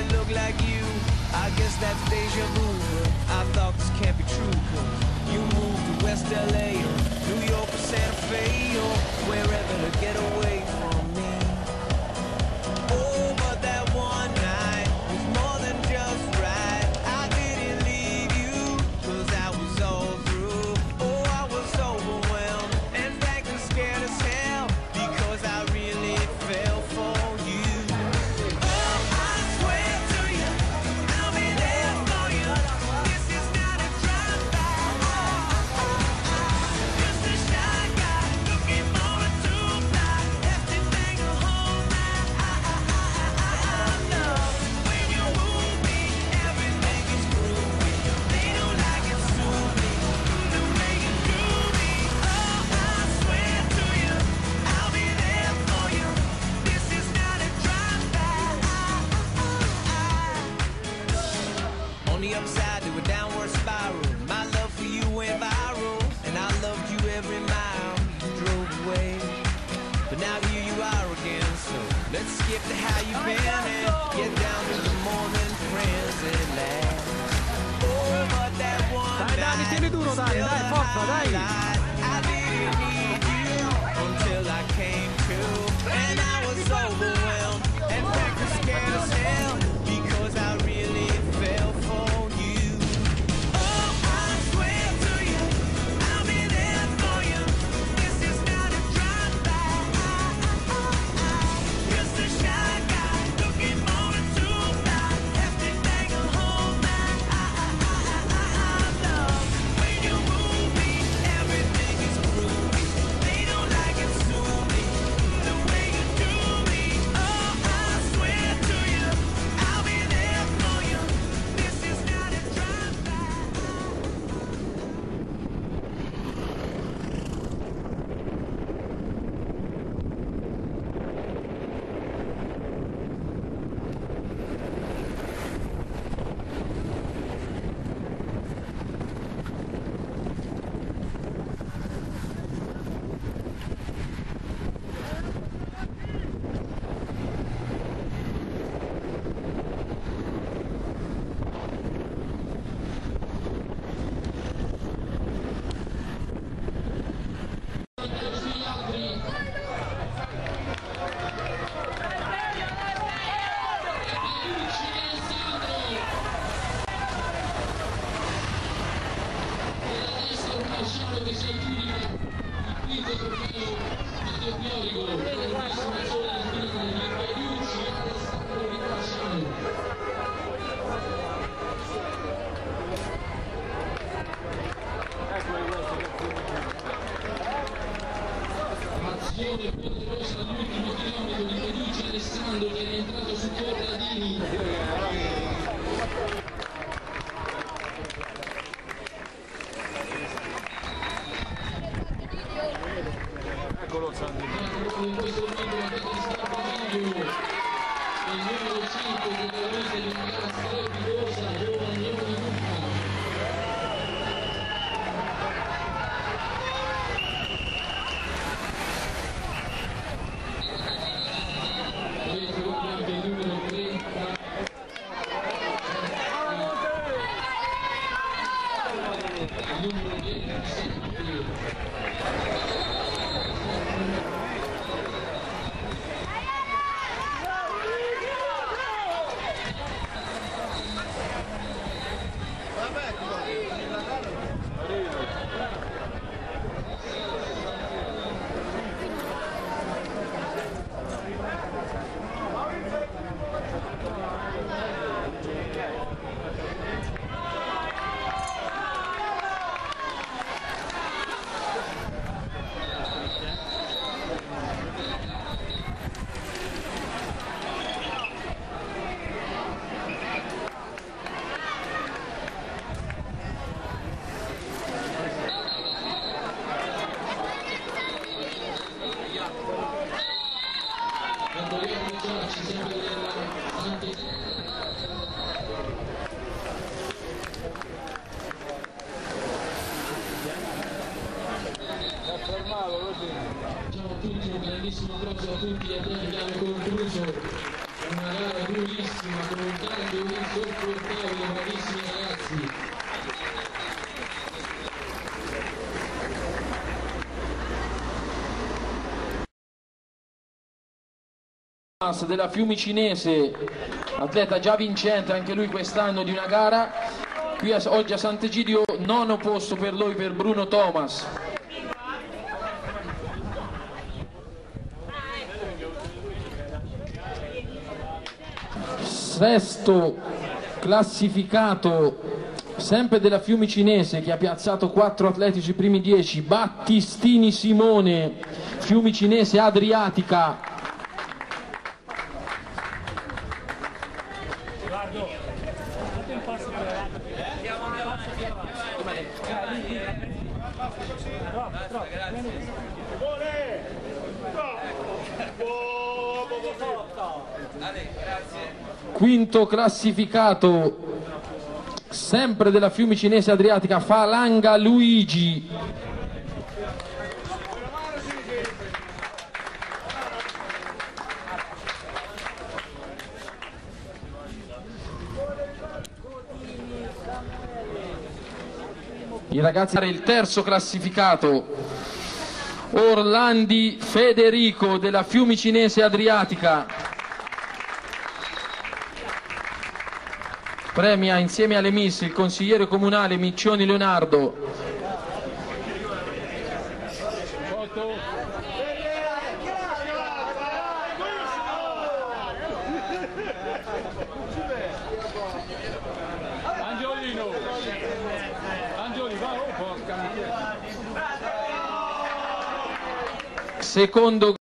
that look like you. I guess that's deja vu. I thought this can't be true, 'cause you moved to West LA or New York or Santa Fe or wherever to get away from me. Oh, but that one night was more than just right. I didn't leave you 'cause I was all through. Oh, I was overwhelmed and frankly scared as hell because I really fell for you. Oh, I swear to you, I'll be there for you. This is not a drive-by. Just a shy guy looking for a two-fly. Everything a whole night. Love when you move me, everything is groovy. They don't like it, sue me the way you do me. Oh, I swear to you, I'll be there for you. This is not a drive-by. On the upside to a downward spiral, my love for you went viral, and I loved you every mile you drove away. But now here you are again, so let's skip to how you've been and get down to the morning friends at last. Oh, but that one Dai Dani, tieni duro Dani, dai, forza, dai! I didn't need you until I came to, and I was overwhelmed and frankly scared as hell because I really fell for you. Oh, I swear to you, I'll be there for you. This is not a drive-by. Just a shy guy looking for a two-fly. Everything a whole night. Love when you move me, everything is groovy. They don't like it, sue me the way you do me. Oh, I swear to you, I'll be there for you. This is not a drive-by. Azione poderosa all'ultimo chilometro di Peducci Alessandro che è rientrato su Corradini. Eccolo Sandro. In questo momento la testa di Scarpaglio, il numero 5 protagonista di una gara strepitosa, giovane Luca. Dentro anche il numero 30. Il numero 27. Ciao a tutti, un grandissimo abbraccio a tutti e abbiamo concluso una gara durissima, con un carico insopportabile, bravissimi ragazzi. Della Fiumicinese, atleta già vincente anche lui quest'anno di una gara, qui oggi a Sant'Egidio, nono posto per lui, per Bruno Thomas. Sesto classificato, sempre della Fiumicinese, che ha piazzato 4 atleti sui primi 10, Battistini Simone, Fiumicinese Adriatica. Quinto classificato, sempre della Fiumicinese Adriatica, Falanga Luigi. I ragazzi, il terzo classificato, Orlandi Federico della Fiumicinese Adriatica. Premia insieme alle miss il consigliere comunale Miccioni Leonardo. Secondo